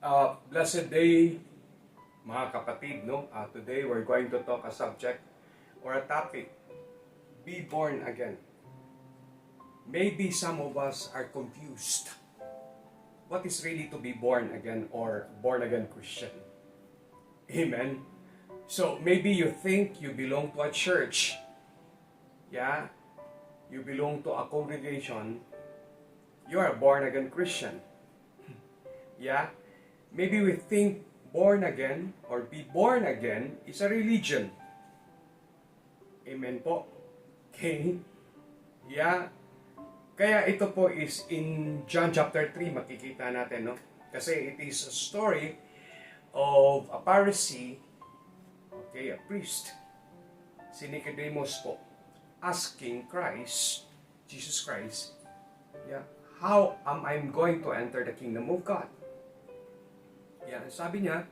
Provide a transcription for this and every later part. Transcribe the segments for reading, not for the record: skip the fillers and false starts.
Blessed day, mga kapatid, no? Today we're going to talk a subject or a topic, be born again. Maybe some of us are confused. What is really to be born again or born again Christian? Amen. So maybe you think you belong to a church. Yeah? You belong to a congregation. You are a born again Christian. Yeah? Maybe we think born again or be born again is a religion. Amen po. Okay? Yeah? Kaya ito po is in John chapter 3, makikita natin, no? Kasi it is a story of a Pharisee, okay, a priest, si Nicodemus po, asking Christ, Jesus Christ, yeah, how am I going to enter the kingdom of God? Yeah, sabi niya,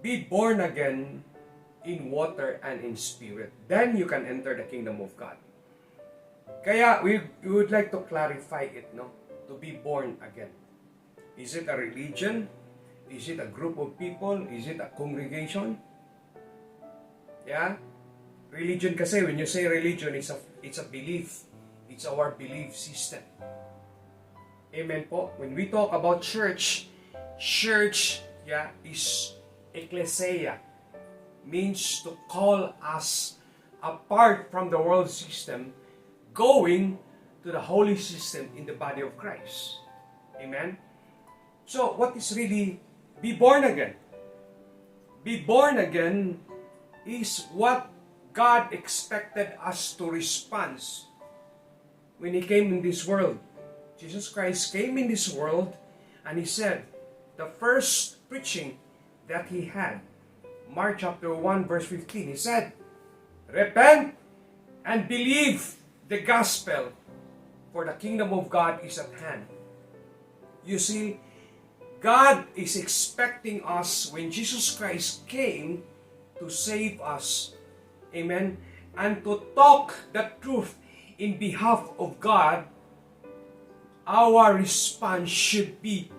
be born again in water and in spirit. Then you can enter the kingdom of God. Kaya we would like to clarify it, no? To be born again. Is it a religion? Is it a group of people? Is it a congregation? Yeah? Religion kasi, when you say religion, it's a belief. It's our belief system. Amen po. When we talk about church, yeah, is ecclesia, means to call us apart from the world system, going to the holy system in the body of Christ. Amen? So, what is really be born again? Be born again is what God expected us to respond when He came in this world. Jesus Christ came in this world and He said, the first preaching that He had, Mark chapter 1 verse 15, He said, repent and believe the gospel, for the kingdom of God is at hand. You see, God is expecting us when Jesus Christ came to save us. Amen? And to talk the truth in behalf of God, our response should be,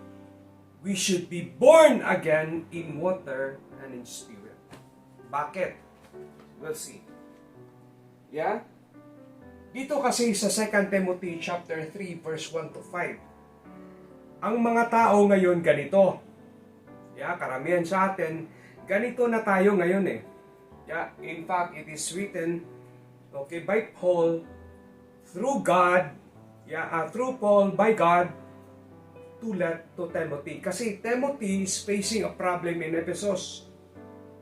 we should be born again in water and in spirit. Bakit? We'll see. Yeah? Dito kasi sa 2 Timothy chapter 3 verse 1 to 5. Ang mga tao ngayon ganito. Yeah, karamihan sa atin, ganito na tayo ngayon eh. Yeah, in fact, it is written, okay, by Paul, through God, through Paul, by God, to Timothy. Kasi Timothy is facing a problem in Ephesus.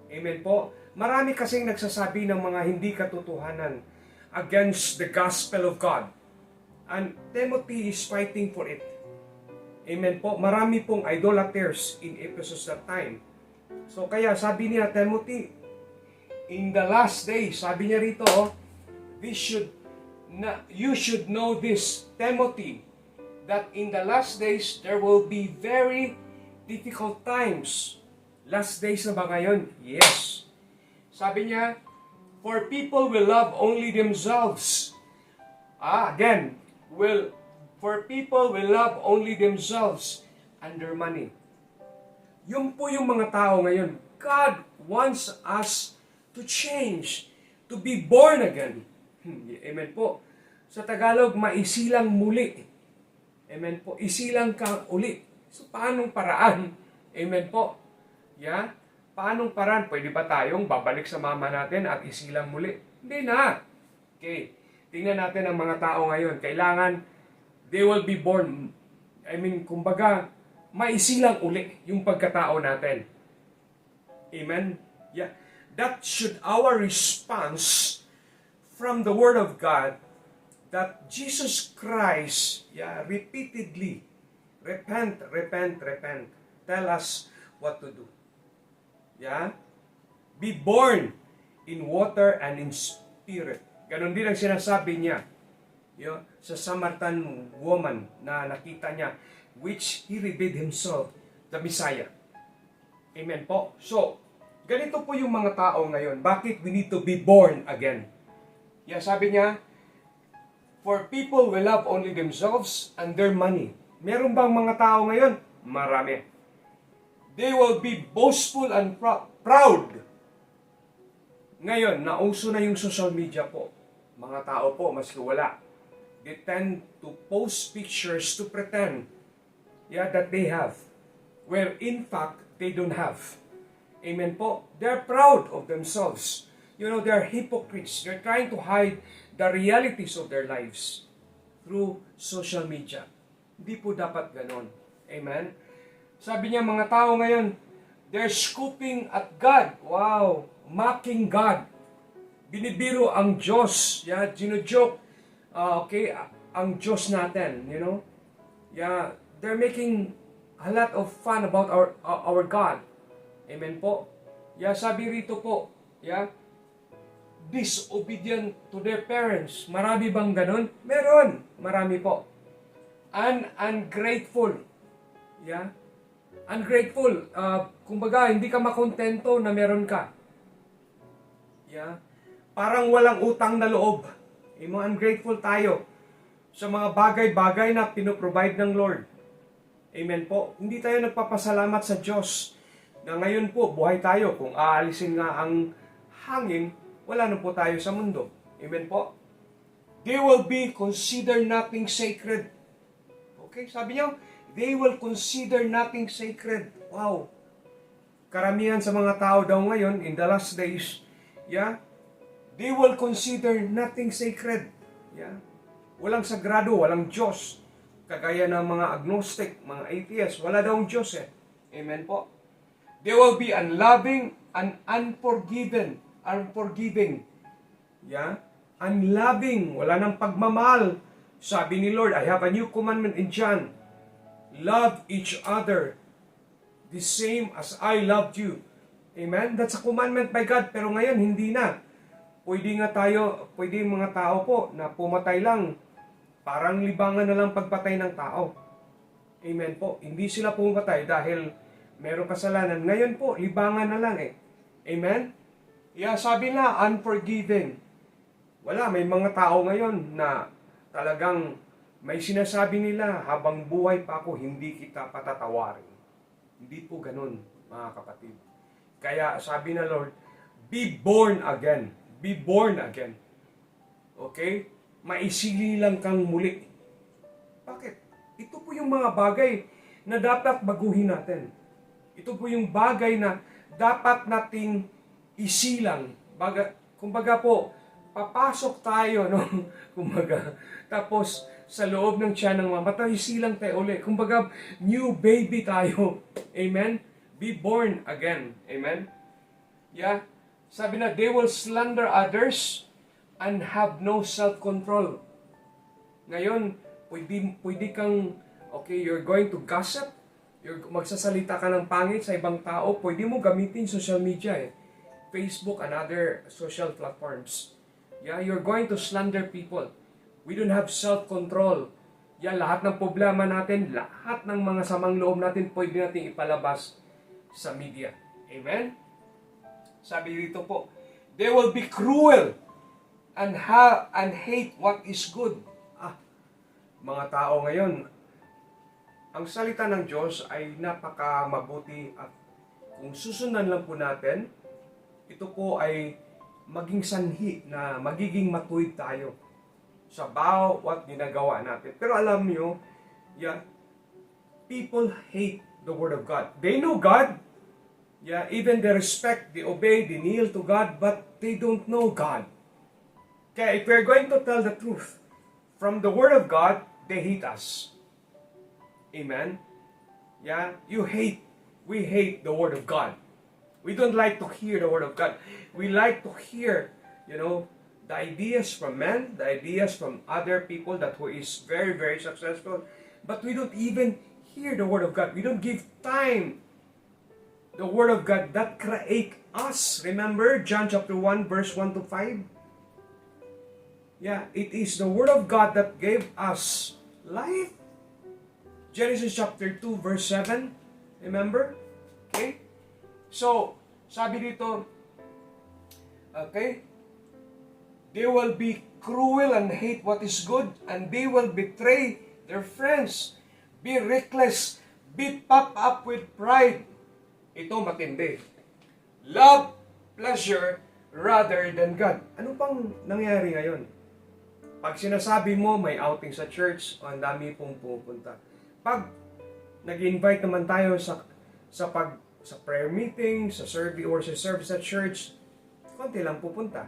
Amen po. Marami kasing nagsasabi ng mga hindi katotohanan against the gospel of God. And Timothy is fighting for it. Amen po. Marami pong idolaters in Ephesus that time. So kaya sabi niya, Timothy, in the last days, sabi niya rito, you should know this, Timothy, that in the last days, there will be very difficult times. Last days na ba ngayon? Yes. Sabi niya, for people will love only themselves. For people will love only themselves and their money. Yun po yung mga tao ngayon. God wants us to change, to be born again. Amen po. Sa Tagalog, maisilang muli. Amen po. Isilang ka uli. So, paanong paraan? Amen po. Yeah? Paanong paraan? Pwede ba tayong babalik sa mama natin at isilang muli? Hindi na. Okay. Tingnan natin ang mga tao ngayon. Kailangan, they will be born. Kumbaga, maisilang uli yung pagkatao natin. Amen? Yeah. That should our response from the Word of God, that Jesus Christ, repeatedly, repent, tell us what to do. Yeah? Be born in water and in spirit. Ganon din ang sinasabi niya sa Samaritan woman na nakita niya, which He revealed Himself, the Messiah. Amen po. So, ganito po yung mga tao ngayon. Bakit we need to be born again? Sabi niya, for people will love only themselves and their money. Meron bang mga tao ngayon? Marami. They will be boastful and proud. Ngayon, nauso na yung social media po. Mga tao po, mas wala. They tend to post pictures to pretend that they have. Where in fact, they don't have. Amen po. They're proud of themselves. They're hypocrites. They're trying to hide the realities of their lives through social media. Hindi po dapat ganon. Amen? Sabi niya, mga tao ngayon, they're scooping at God. Wow! Mocking God. Binibiro ang Diyos. Gino-joke. Ang Diyos natin, they're making a lot of fun about our God. Amen po. Sabi rito po, disobedient to their parents. Marami bang ganun? Meron. Marami po. Ungrateful. Ungrateful. Kumbaga, hindi ka makontento na meron ka. Parang walang utang na loob. Mga ungrateful tayo sa mga bagay-bagay na pinoprovide ng Lord. Amen po. Hindi tayo nagpapasalamat sa Diyos na ngayon po, buhay tayo. Kung aalisin nga ang hangin, wala na po tayo sa mundo. Amen po. They will be considered nothing sacred. Okay, sabi niyo, they will consider nothing sacred. Wow. Karamihan sa mga tao daw ngayon, in the last days, they will consider nothing sacred. Walang sagrado, walang Diyos. Kagaya ng mga agnostic, mga atheists, wala daw Diyos eh. Amen po. They will be unloving and unforgiving. Unloving, wala nang pagmamahal. Sabi ni Lord, I have a new commandment in John. Love each other the same as I loved you. Amen? That's a commandment by God, pero ngayon hindi na. Pwede mga tao po na pumatay lang. Parang libangan na lang pagpatay ng tao. Amen po. Hindi sila pumatay dahil merong kasalanan. Ngayon po, libangan na lang eh. Amen? Sabi na, unforgiving. Wala, may mga tao ngayon na talagang may sinasabi nila, habang buhay pa ako, hindi kita patatawarin. Hindi po ganun, mga kapatid. Kaya sabi na Lord, be born again. Be born again. Okay? Maisili lang kang muli. Bakit? Ito po yung mga bagay na dapat baguhin natin. Ito po yung bagay na dapat nating isilang. Kumbaga po, papasok tayo, no? Kumbaga, tapos sa loob ng tiyan ng mama, isilang tayo ulit. Kumbaga, new baby tayo. Amen? Be born again. Amen? Sabi na, they will slander others and have no self-control. Ngayon, pwede kang, you're going to gossip, magsasalita ka ng pangit sa ibang tao, pwede mo gamitin social media Facebook and other social platforms. You're going to slander people. We don't have self-control. Lahat ng problema natin, lahat ng mga samang loob natin, pwede natin ipalabas sa media. Amen? Sabi dito po, they will be cruel and hate what is good. Mga tao ngayon, ang salita ng Diyos ay napaka mabuti at kung susundan lang po natin, ito po ay maging sanhi na magiging matuwid tayo sa bawat ginagawa natin. Pero alam nyo, people hate the Word of God. They know God. Even they respect, they obey, they kneel to God, but they don't know God. Kaya if we're going to tell the truth, from the Word of God, they hate us. Amen? We hate the Word of God. We don't like to hear the Word of God. We like to hear, the ideas from men, the ideas from other people who is very, very successful. But we don't even hear the Word of God. We don't give time. The Word of God that create us. Remember John chapter 1 verse 1 to 5? It is the Word of God that gave us life. Genesis chapter 2 verse 7. Remember? Okay? So, sabi dito, they will be cruel and hate what is good, and they will betray their friends, be reckless, be puffed up with pride. Ito matindi. Love, pleasure, rather than God. Ano pang nangyari ngayon? Pag sinasabi mo may outing sa church, ang dami pong pupunta. Pag nag-invite naman tayo sa prayer meeting, sa service or sa service at church, konti lang pupunta.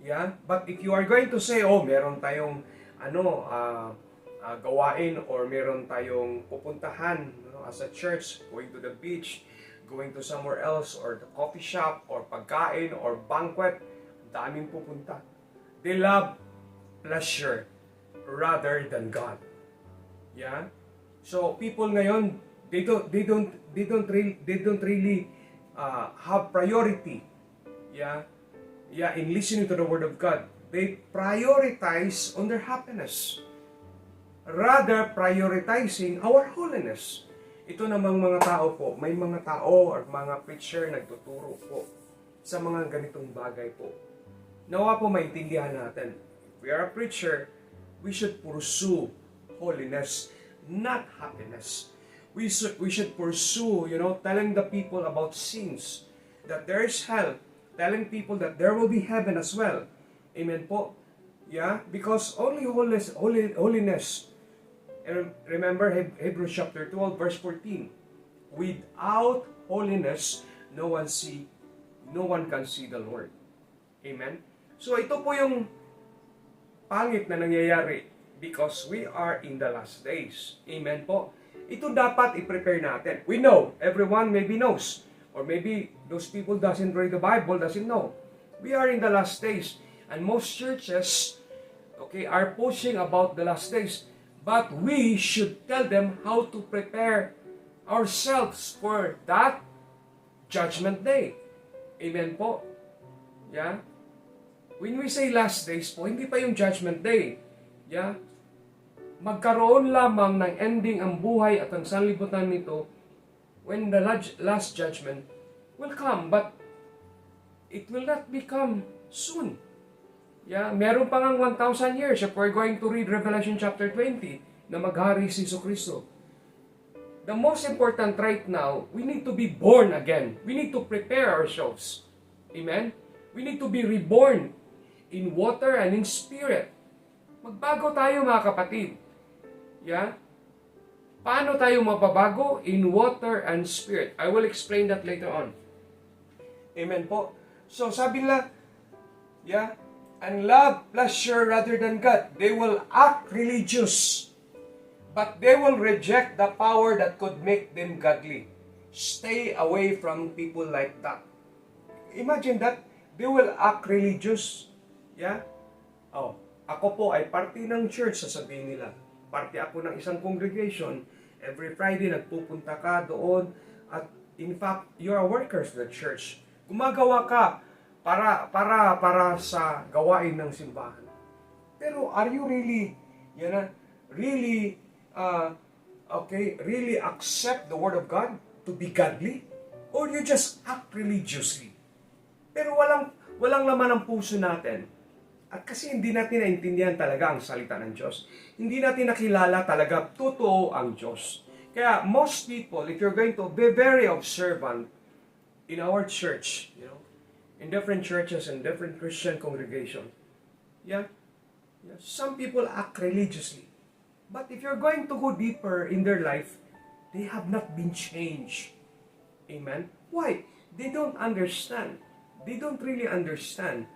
Yeah? But if you are going to say, oh, meron tayong gawain or meron tayong pupuntahan as a church, going to the beach, going to somewhere else, or the coffee shop, or pagkain, or banquet, daming pupunta. They love pleasure rather than God. Yeah? So people ngayon, they don't really have priority. Yeah, in listening to the word of God. They prioritize on their happiness rather prioritizing our holiness. Ito namang mga tao po, may mga tao or mga preacher nagtuturo po sa mga ganitong bagay po. Nawa po maintindihan natin. If we are a preacher, we should pursue holiness, not happiness. We should pursue, telling the people about sins, that there is hell, telling people that there will be heaven as well. Amen po. Yeah, because only holiness. And remember Hebrews chapter 12 verse 14. Without holiness, no one can see the Lord. Amen. So ito po yung pangit na nangyayari because we are in the last days. Amen po. Ito dapat i-prepare natin. We know, everyone maybe knows, or maybe those people doesn't read the Bible, doesn't know. We are in the last days, and most churches, are pushing about the last days. But we should tell them how to prepare ourselves for that judgment day. Amen po. Yeah? When we say last days po, hindi pa yung judgment day. Yeah? Magkaroon lamang ng ending ang buhay at ang sanlibutan nito when the last judgment will come. But it will not become soon. Yeah, meron pa ngang 1,000 years if we're going to read Revelation chapter 20 na maghari si Jesucristo. The most important right now, we need to be born again. We need to prepare ourselves. Amen? We need to be reborn in water and in spirit. Magbago tayo mga kapatid. Yeah? Paano tayo mababago? In water and spirit. I will explain that later on. Amen po. So sabi nila, yeah, and love pleasure rather than God. They will act religious, but they will reject the power that could make them godly. Stay away from people like that. Imagine that. They will act religious. Yeah? Oh, ako po ay parte ng church, sasabihin nila. Parte ako ng isang congregation. Every Friday, nagpupunta ka doon. At in fact, you are workers of the church. Gumagawa ka para sa gawain ng simbahan. Pero are you really, really accept the Word of God to be godly? Or you just act religiously? Pero walang laman ang puso natin. At kasi hindi natin naintindihan talaga ang salita ng Diyos. Hindi natin nakilala talaga totoo ang Diyos. Kaya most people, if you're going to be very observant in our church, in different churches and different Christian congregations, some people act religiously. But if you're going to go deeper in their life, they have not been changed. Amen? Why? They don't understand. They don't really understand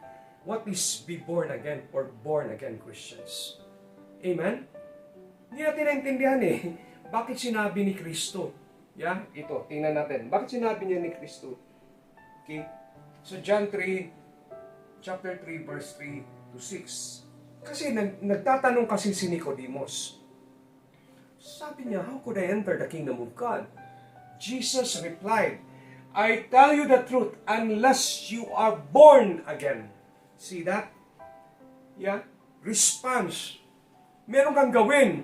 what is be born again or born again Christians. Amen? Hindi natin naintindihan Bakit sinabi ni Kristo? Ito, tingnan natin. Bakit sinabi niya ni Kristo? Okay? So John 3, chapter 3, verse 3 to 6. Kasi nagtatanong kasi si Nicodemus. Sabi niya, how could I enter the kingdom of God? Jesus replied, I tell you the truth, unless you are born again. See that? Response. Meron kang gawin.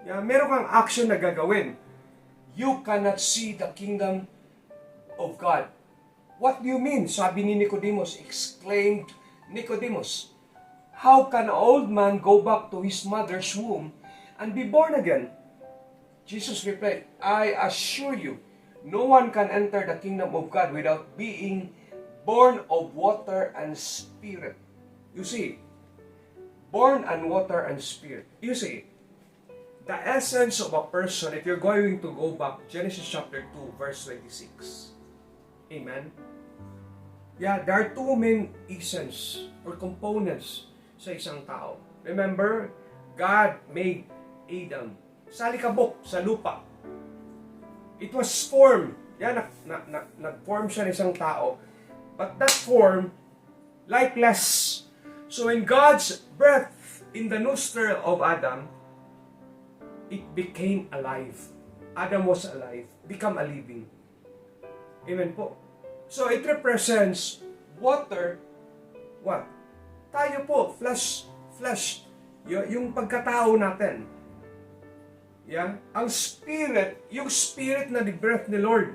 Meron kang action na gagawin. You cannot see the kingdom of God. What do you mean? Sabi ni Nicodemus, exclaimed Nicodemus, how can an old man go back to his mother's womb and be born again? Jesus replied, I assure you, no one can enter the kingdom of God without being born of water and spirit. You see, born and water and spirit. You see, the essence of a person, if you're going to go back, Genesis chapter 2, verse 26. Amen? Yeah, there are two main essence or components sa isang tao. Remember, God made Adam sa alikabok, sa lupa. It was formed. Yeah, nag-form siya ng isang tao. But that form, lifeless. So when God's breath in the nostril of Adam, it became alive. Adam was alive, become a living. Amen po. So it represents water, what? Tayo po, flesh. Yung pagkatao natin. Yeah? Ang spirit, yung spirit na breath ni Lord.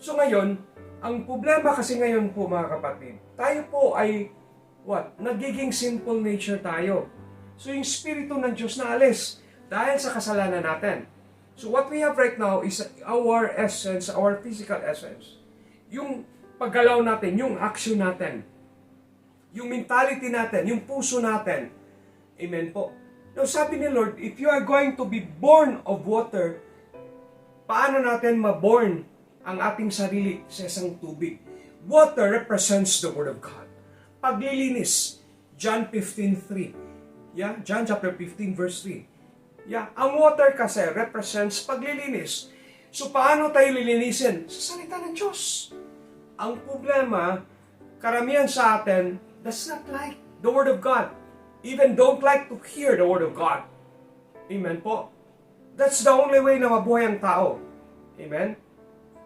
So ngayon, ang problema kasi ngayon po mga kapatid, tayo po ay, what? Nagiging simple nature tayo. So yung spirito ng Diyos na alis dahil sa kasalanan natin. So what we have right now is our essence, our physical essence. Yung paggalaw natin, yung action natin, yung mentality natin, yung puso natin. Amen po. Now sabi ni Lord, if you are going to be born of water, paano natin maborn ang ating sarili sa isang tubig? Water represents the Word of God. Paglilinis, John 15:3. Yeah, John chapter 15 verse 3. Yeah, ang water kasi represents paglilinis. So paano tayo lilinisin? Sa salita ng Diyos. Ang problema, karamihan sa atin does not like the Word of God. Even don't like to hear the Word of God. Amen po. That's the only way na mabuhay ang tao. Amen?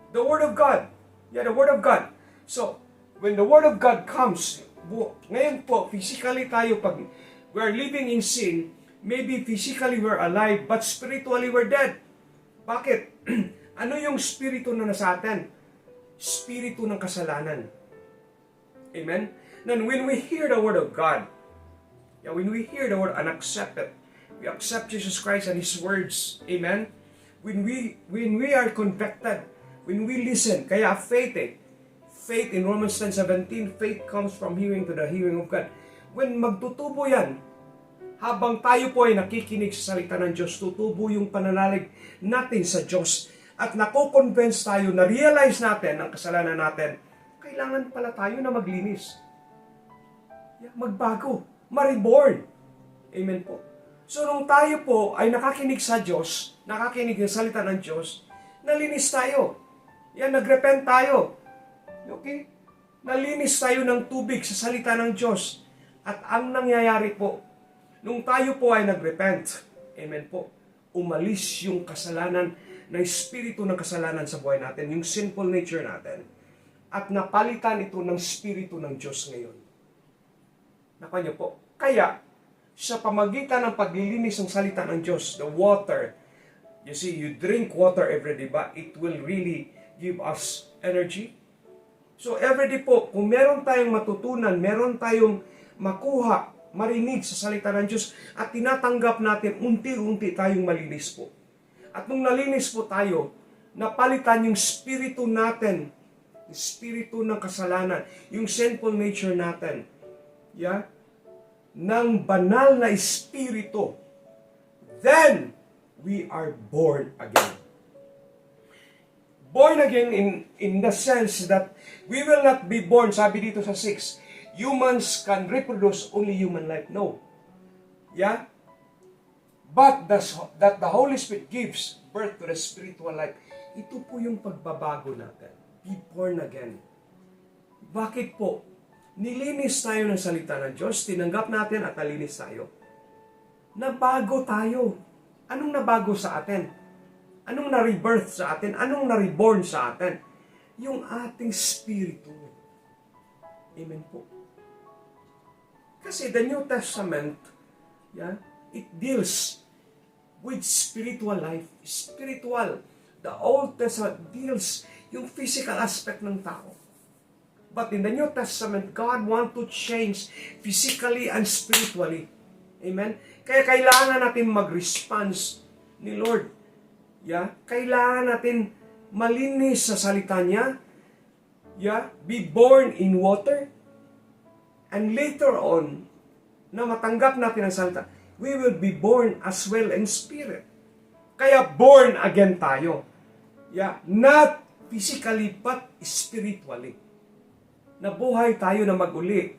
The Word of God. Yeah, the Word of God. So, when the Word of God comes, ngayon po, physically tayo, pag we're living in sin, maybe physically we're alive, but spiritually we're dead. Bakit? Ano yung spirito na nasa atin? Spirito ng kasalanan. Amen? Then when we hear the Word of God, yeah, when we hear the Word and accept it, we accept Jesus Christ and His words. Amen? When we are convicted, when we listen, kaya faith faith in Romans 10:17, faith comes from hearing to the hearing of God. When magtutubo yan, habang tayo po ay nakikinig sa salita ng Diyos, tutubo yung pananalig natin sa Diyos at nako-convince tayo, na-realize natin ang kasalanan natin, kailangan pala tayo na maglinis. Magbago, ma-reborn. Amen po. So nung tayo po ay nakakinig sa Diyos, nakakinig ng salita ng Diyos, nalinis tayo. Yan, nagrepent tayo. Okay? Nalinis tayo ng tubig sa salita ng Diyos. At ang nangyayari po, nung tayo po ay nagrepent, amen po, umalis yung kasalanan, na espiritu ng kasalanan sa buhay natin, yung sinful nature natin, at napalitan ito ng espiritu ng Diyos ngayon. Nakuha niyo po. Kaya, sa pamagitan ng paglilinis ng salita ng Diyos, the water, you see, you drink water every day, but it will really give us energy. So every day po, kung meron tayong matutunan, meron tayong makuha, marinig sa salita ng Diyos, at tinatanggap natin, unti-unti tayong malinis po. At nung nalinis po tayo, napalitan yung spirito natin, yung spirito ng kasalanan, yung sinful nature natin, yeah, ng banal na espiritu, then we are born again. Born again in the sense that we will not be born, sabi dito sa 6, humans can reproduce only human life. No. Yeah? But that the Holy Spirit gives birth to the spiritual life. Ito po yung pagbabago natin. Be born again. Bakit po? Nilinis tayo ng salita ng Diyos, tinanggap natin at nalinis tayo. Nabago tayo. Anong nabago sa atin? Anong na-rebirth sa atin? Anong na-reborn sa atin? Yung ating spirito. Amen po. Kasi the New Testament, yeah, it deals with spiritual life. Spiritual. The Old Testament deals yung physical aspect ng tao. But in the New Testament, God wants to change physically and spiritually. Amen? Kaya kailangan natin mag-response ni Lord. Yeah? Kailangan natin malinis sa salita niya, be born in water, and later on, na matanggap natin ang salita, we will be born as well in spirit. Kaya born again tayo. Not physically, but spiritually. Nabuhay tayo na mag-uli.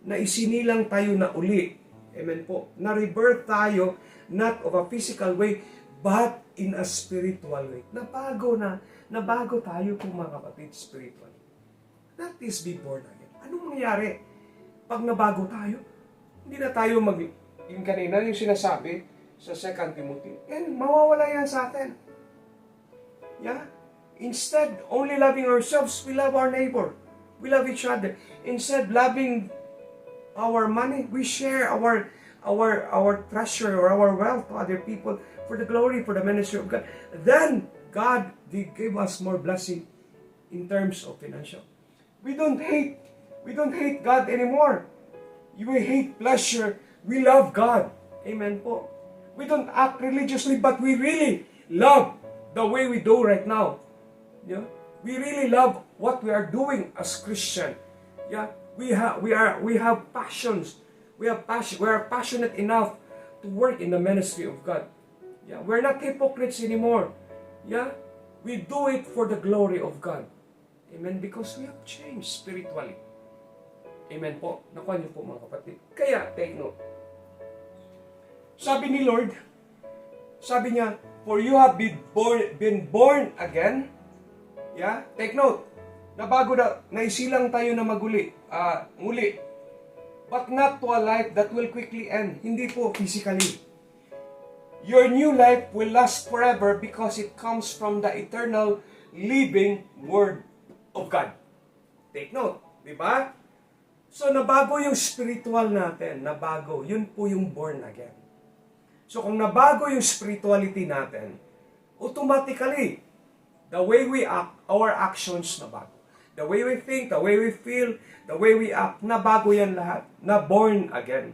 Na isinilang tayo na uli. Amen po. Na rebirth tayo, not of a physical way, but in a spiritual way. Nabago tayo po mga kapatid, spiritually. That is be born again. Anong mangyayari pag nabago tayo? Hindi na tayo yung kanina, yung sinasabi sa 2 Timothy, and mawawala yan sa atin. Instead, only loving ourselves, we love our neighbor. We love each other. Instead, loving our money, we share our treasure or our wealth to other people for the glory, for the ministry of God. Then, God gave us more blessing in terms of financial. We don't hate God anymore. We hate pleasure. We love God. Amen po. We don't act religiously, but we really love the way we do right now. We really love what we are doing as Christian. We have passions. We are passionate enough to work in the ministry of God. We're not hypocrites anymore. We do it for the glory of God. Amen. Because we have changed spiritually. Amen po. Nakuha niyo po mga kapatid. Kaya, take note. Sabi ni Lord, sabi niya, for you have been born again. Take note. Nabago na, naisilang tayo na muli. But not to a life that will quickly end. Hindi po physically. Your new life will last forever because it comes from the eternal living Word of God. Take note. Diba? So, nabago yung spiritual natin. Nabago. Yun po yung born again. So, kung nabago yung spirituality natin, automatically, the way we act, our actions nabago. The way we think, the way we feel, the way we act, nabago yan lahat. Na born again.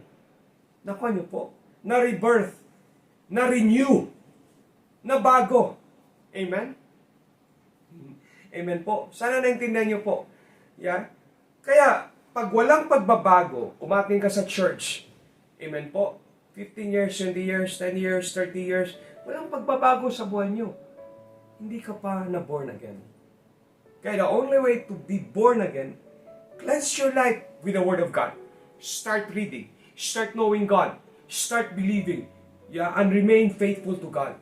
Nakuha niyo po. Na rebirth. Na renew. Na bago. Amen? Amen po. Sana naintindihan niyo po. Kaya, pag walang pagbabago, umating ka sa church, amen po, 15 years, 20 years, 10 years, 30 years, walang pagbabago sa buhay nyo. Hindi ka pa na born again. Kaya the only way to be born again, cleanse your life with the Word of God. Start reading. Start knowing God. Start believing. And remain faithful to God.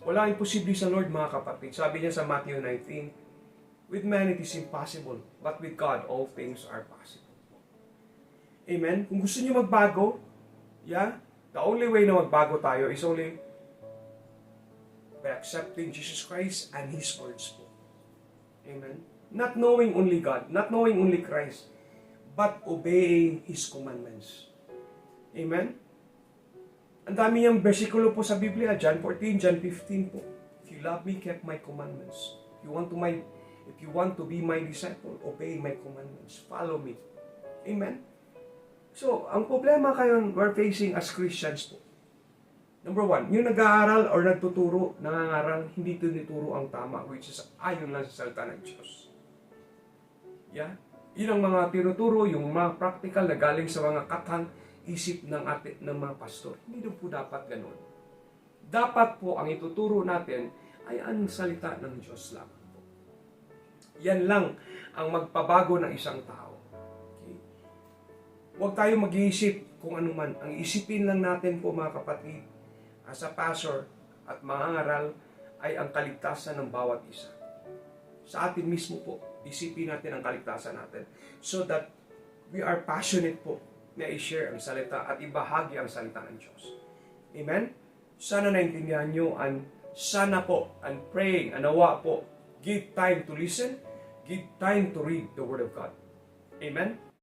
Wala imposible sa Lord, mga kapatid. Sabi niya sa Matthew 19, with man it is impossible, but with God all things are possible. Amen? Kung gusto niyo magbago, the only way na magbago tayo is only by accepting Jesus Christ and His words po. Amen? Not knowing only God, not knowing only Christ, but obeying His commandments. Amen? Ang dami niyang bersikulo po sa Biblia, John 14, John 15 po. If you love me, keep my commandments. If you want to be my disciple, obey my commandments. Follow me. Amen? So, ang problema kayo we're facing as Christians po. Number one, yung nag-aaral or nagtuturo, nangangaral, hindi tinuturo ang tama, which is ayon lang sa salita ng Diyos. Yun ang mga tinuturo, yung mga practical na galing sa mga katang isip ng mga pastor. Hindi po dapat ganun. Dapat po ang ituturo natin ay ang salita ng Diyos lang. Yan lang ang magpabago ng isang tao. Okay? Huwag tayo mag-iisip kung ano man. Ang isipin lang natin po mga kapatid, as a pastor at mga ngaral, ay ang kaligtasan ng bawat isa. Sa atin mismo po, isipin natin ang kaligtasan natin so that we are passionate po na i-share ang salita at ibahagi ang salita ng Diyos. Amen? Sana naintindihan nyo and sana po, and praying, and nawa po, give time to listen, give time to read the Word of God. Amen?